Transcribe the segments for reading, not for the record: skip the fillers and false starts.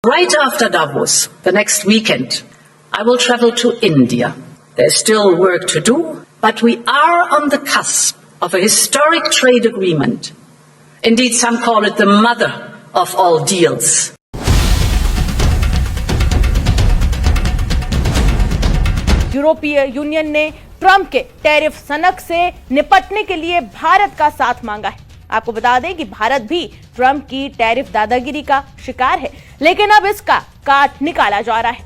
Right after Davos, the next weekend, I will travel to India. There's still work to do, but we are on the cusp of a historic trade agreement. Indeed, some call it the mother of all deals. यूरोपीय union ने Trump के tariff सनक से निपटने के लिए भारत का साथ मांगा है। आपको बता दें कि भारत भी ट्रंप की टैरिफ दादागिरी का शिकार है, लेकिन अब इसका काट निकाला जा रहा है।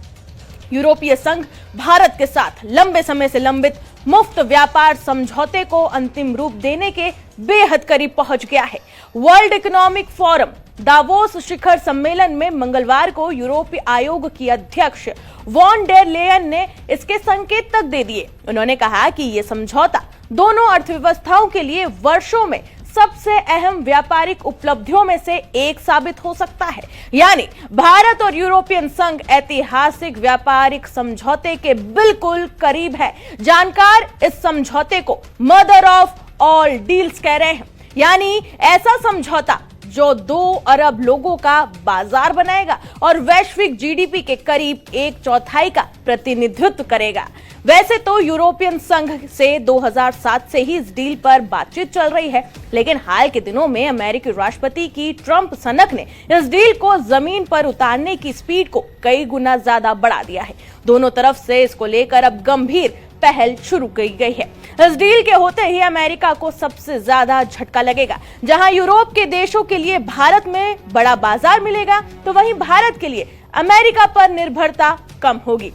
यूरोपीय संघ भारत के साथ लंबे समय से लंबित मुफ्त व्यापार समझौते को अंतिम रूप देने के बेहद करीब पहुंच गया है। वर्ल्ड इकोनॉमिक फोरम दावोस शिखर सम्मेलन में मंगलवार को यूरोपीय आयोग की अध्यक्ष वॉन डेर लेयन ने इसके संकेत तक दे दिए। उन्होंने कहा कि यह समझौता दोनों अर्थव्यवस्थाओं के लिए वर्षों में सबसे अहम व्यापारिक उपलब्धियों में से एक साबित हो सकता है। यानी भारत और यूरोपियन संघ ऐतिहासिक व्यापारिक समझौते के बिल्कुल करीब है। जानकार इस समझौते को मदर ऑफ ऑल डील्स कह रहे हैं, यानी ऐसा समझौता जो 2 अरब लोगों का बाजार बनाएगा और वैश्विक जीडीपी के करीब 1/4 का प्रतिनिधित्व करेगा। वैसे तो यूरोपियन संघ से 2007 से ही इस डील पर बातचीत चल रही है, लेकिन हाल के दिनों में अमेरिकी राष्ट्रपति की ट्रंप सनक ने इस डील को जमीन पर उतारने की स्पीड को कई गुना ज्यादा बढ़ा दिया है। दोनों तरफ से इसको लेकर अब गंभीर पहल शुरू की गई है। इस डील के होते ही अमेरिका को सबसे ज्यादा झटका लगेगा। जहां यूरोप के देशों के लिए भारत में बड़ा बाजार मिलेगा, तो वहीं भारत के लिए अमेरिका पर निर्भरता कम होगी।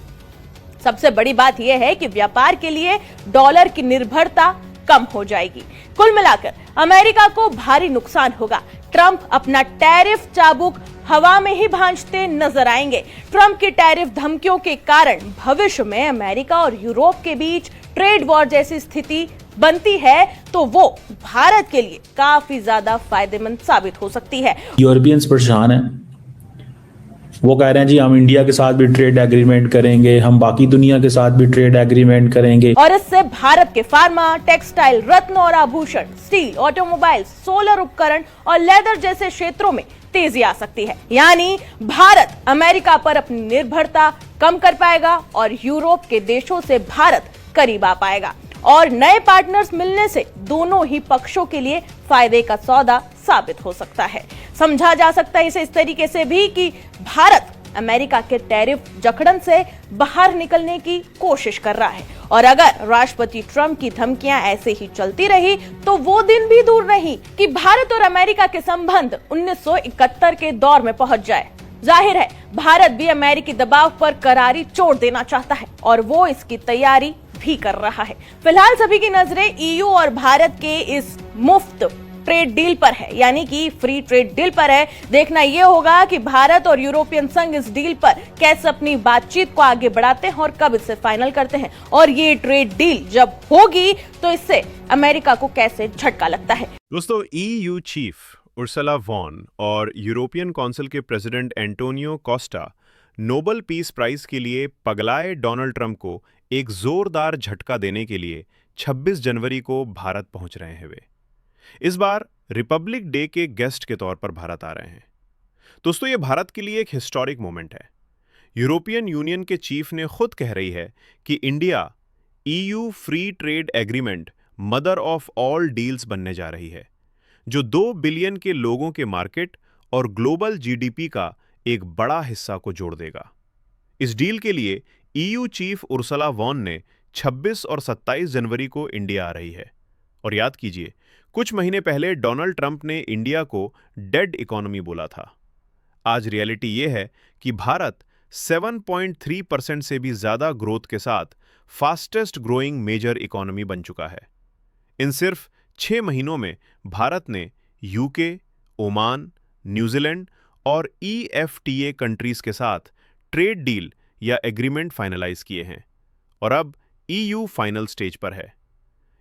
सबसे बड़ी बात यह है कि व्यापार के लिए डॉलर की निर्भरता कम हो जाएगी। कुल मिलाकर अमेरिका को भारी नुकसान होगा। ट्रंप अपना टैरिफ चाबुक हवा में ही भांजते नजर आएंगे। ट्रंप की टैरिफ धमकियों के कारण भविष्य में अमेरिका और यूरोप के बीच ट्रेड वॉर जैसी स्थिति बनती है, तो वो भारत के लिए काफी ज्यादा फायदेमंद साबित हो सकती है। यूरोपियंस परेशान हैं, वो कह रहे हैं जी हम इंडिया के साथ भी ट्रेड एग्रीमेंट करेंगे, हम बाकी दुनिया के साथ भी ट्रेड एग्रीमेंट करेंगे। और इससे भारत के फार्मा, टेक्सटाइल, रत्न और आभूषण, स्टील, ऑटोमोबाइल, सोलर उपकरण और लेदर जैसे क्षेत्रों में तेजी आ सकती है। यानी भारत अमेरिका पर अपनी निर्भरता कम कर पाएगा और यूरोप के देशों से भारत करीब आ पाएगा और नए पार्टनर्स मिलने से दोनों ही पक्षों के लिए फायदे का सौदा साबित हो सकता है। समझा जा सकता है इसे इस तरीके से भी कि भारत अमेरिका के टैरिफ जकड़न से बाहर निकलने की कोशिश कर रहा है और अगर राष्ट्रपति ट्रंप की धमकियां ऐसे ही चलती रही तो वो दिन भी दूर नहीं कि भारत और अमेरिका के संबंध 1971 के दौर में पहुंच जाए। जाहिर है भारत भी अमेरिकी दबाव पर करारी चोट देना चाहता है और वो इसकी तैयारी भी कर रहा है। फिलहाल सभी की नजरें ईयू और भारत के इस मुफ्त ट्रेड डील पर है, यानी कि फ्री ट्रेड डील पर है। देखना यह होगा कि भारत और यूरोपियन संघ इस डील पर कैसे अपनी बातचीत को आगे बढ़ाते हैं और कब इसे फाइनल करते हैं और ये ट्रेड डील जब होगी तो इससे अमेरिका को कैसे झटका लगता है। दोस्तों, ईयू चीफ उर्सुला वॉन और यूरोपियन काउंसिल के president Antonio Costa Nobel peace prize के लिए पगलाए डोनाल्ड ट्रंप को एक जोरदार झटका देने के लिए 26 जनवरी को भारत पहुंच रहे हैं। वे इस बार रिपब्लिक डे के गेस्ट के तौर पर भारत आ रहे हैं। दोस्तों, ये भारत के लिए एक हिस्टोरिक मोमेंट है। यूरोपियन यूनियन के चीफ ने खुद कह रही है कि India EU free trade agreement mother of all deals बनने जा रही है, जो 2 बिलियन के लोगों के मार्केट और ग्लोबल जीडीपी का एक बड़ा हिस्सा को जोड़ देगा। इस डील के लिए ईयू चीफ उर्सुला वॉन ने 26 और 27 जनवरी को इंडिया आ रही है। और याद कीजिए, कुछ महीने पहले डोनाल्ड ट्रंप ने इंडिया को डेड इकोनॉमी बोला था। आज रियलिटी यह है कि भारत 7.3% से भी ज्यादा ग्रोथ के साथ फास्टेस्ट ग्रोइंग मेजर इकोनॉमी बन चुका है। इन सिर्फ 6 महीनों में भारत ने यूके, ओमान, न्यूजीलैंड और EFTA कंट्रीज के साथ ट्रेड डील या एग्रीमेंट फाइनलाइज किए हैं और अब EU फाइनल स्टेज पर है।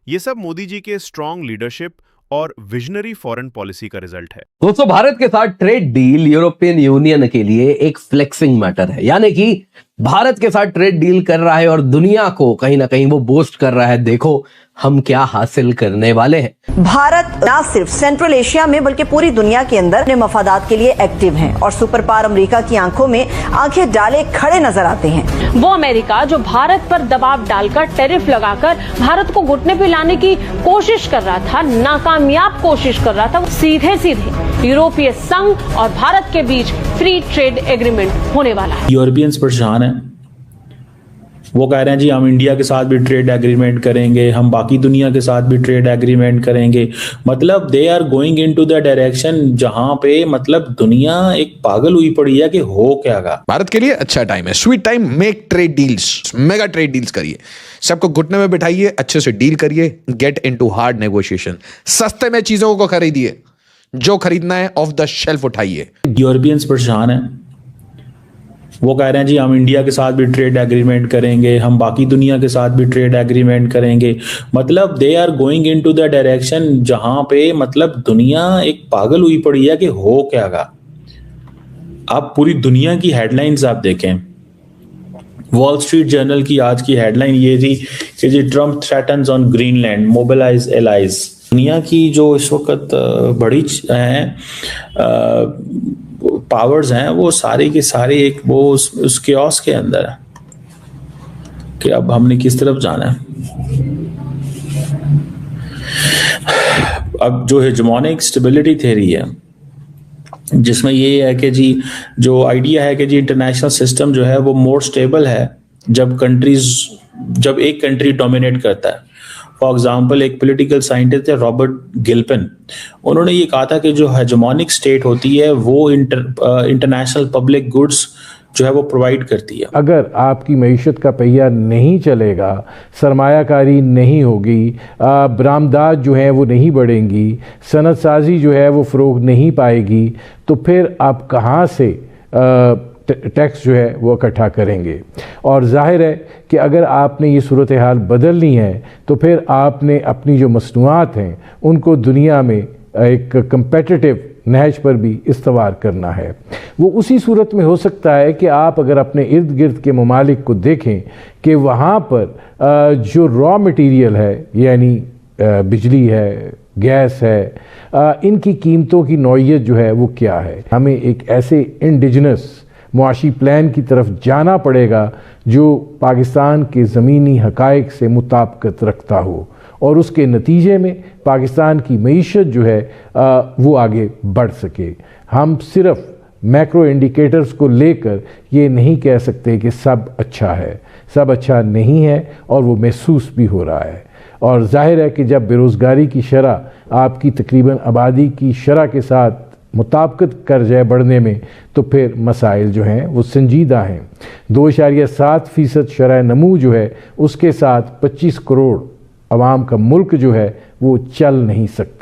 ये सब मोदी जी के स्ट्रॉन्ग लीडरशिप और विजनरी फॉरेन पॉलिसी का रिजल्ट है। दोस्तों, भारत के साथ ट्रेड डील यूरोपियन यूनियन के लिए एक फ्लेक्सिंग मैटर है, यानी कि भारत के साथ ट्रेड डील कर रहा है और दुनिया को कहीं ना कहीं वो बोस्ट कर रहा है, देखो हम क्या हासिल करने वाले हैं। भारत न सिर्फ सेंट्रल एशिया में बल्कि पूरी दुनिया के अंदर अपने मफादात के लिए एक्टिव हैं और सुपर पावर अमेरिका की आंखों में आंखें डाले खड़े नजर आते हैं। वो अमेरिका जो भारत पर दबाव डालकर टैरिफ लगाकर भारत को घुटने पे लाने की कोशिश कर रहा था, नाकामयाब कोशिश कर रहा था, सीधे सीधे यूरोपीय संघ और भारत के बीच फ्री ट्रेड एग्रीमेंट होने वाला है। यूरोपियंस परेशान हैं, वो कह रहे हैं जी हम इंडिया के साथ भी ट्रेड एग्रीमेंट करेंगे, हम बाकी दुनिया के साथ भी ट्रेड एग्रीमेंट करेंगे। मतलब they are going into the direction जहां पे मतलब दुनिया एक पागल हुई पड़ी है कि हो क्या गा। भारत के लिए अच्छा टाइम है, sweet time, make trade deals, mega trade deals करिए, सबको घुटने में बिठाइए, अच्छे से डील करिए, गेट इनटू हार्ड नेगोशिएशन, सस्ते में चीजों को खरीदिए, जो खरीदना है ऑफ द शेल्फ उठाइए। यूरोपियंस परेशान हैं, वो कह रहे हैं जी हम इंडिया के साथ भी ट्रेड एग्रीमेंट करेंगे, हम बाकी दुनिया के साथ भी ट्रेड एग्रीमेंट करेंगे। मतलब they are going into the direction जहां पे मतलब दुनिया एक पागल हुई पड़ी है कि हो क्या गा। आप पूरी दुनिया की हेडलाइंस आप देखें, वॉल स्ट्रीट जर्नल की आज की हेडलाइन ये थी कि जी Trump threatens on Greenland, mobilize allies. दुनिया की जो इस वक्त बड़ी पावर्स हैं वो सारी के सारे एक वो उस केओस के अंदर है कि अब हमने किस तरफ जाना है। अब जो हेजेमोनिक स्टेबिलिटी थ्योरी है जिसमें ये है कि जी जो आइडिया है कि जी इंटरनेशनल सिस्टम जो है वो मोर स्टेबल है जब एक कंट्री डोमिनेट करता है। फॉर एग्जाम्पल एक पॉलिटिकल साइंटिस्ट है रॉबर्ट गिल्पिन, उन्होंने ये कहा था कि जो हेजेमोनिक स्टेट होती है वो इंटरनेशनल पब्लिक गुड्स जो है वो प्रोवाइड करती है। अगर आपकी मईशत का पहिया नहीं चलेगा, सरमायाकारी नहीं होगी, बरामदात जो है वो नहीं बढ़ेंगी, सनत साजी जो है वो फ़रोग नहीं पाएगी, तो फिर आप कहाँ से टैक्स जो है वो इकट्ठा करेंगे। और जाहिर है कि अगर आपने ये सूरत हाल बदलनी है तो फिर आपने अपनी जो मसनूआत हैं उनको दुनिया में एक कंपेटिटिव नहज पर भी इस्तवार करना है। वो उसी सूरत में हो सकता है कि आप अगर अपने इर्द गिर्द के ममालिक को देखें कि वहाँ पर जो रॉ मटीरियल है यानी बिजली है, गैस है, इनकी कीमतों की नौइयत जो है वो क्या है। हमें एक ऐसे इंडिजिनस मुआशी प्लान की तरफ जाना पड़ेगा जो पाकिस्तान के ज़मीनी हक़ाइक़ से मुताबिकत रखता हो और उसके नतीजे में पाकिस्तान की मईशत जो है वो आगे बढ़ सके। हम सिर्फ मैक्रो इंडिकेटर्स को लेकर ये नहीं कह सकते कि सब अच्छा है, सब अच्छा नहीं है और वो महसूस भी हो रहा है। और जाहिर है कि जब बेरोज़गारी की शरह आपकी तकरीबन आबादी की शरह के साथ मुताबिकत कर जाए बढ़ने में तो फिर मसाइल जो हैं वो संजीदा हैं। 2.7% शरह नमू जो है उसके साथ 25 करोड़ अवाम का मुल्क जो है वो चल नहीं सकता।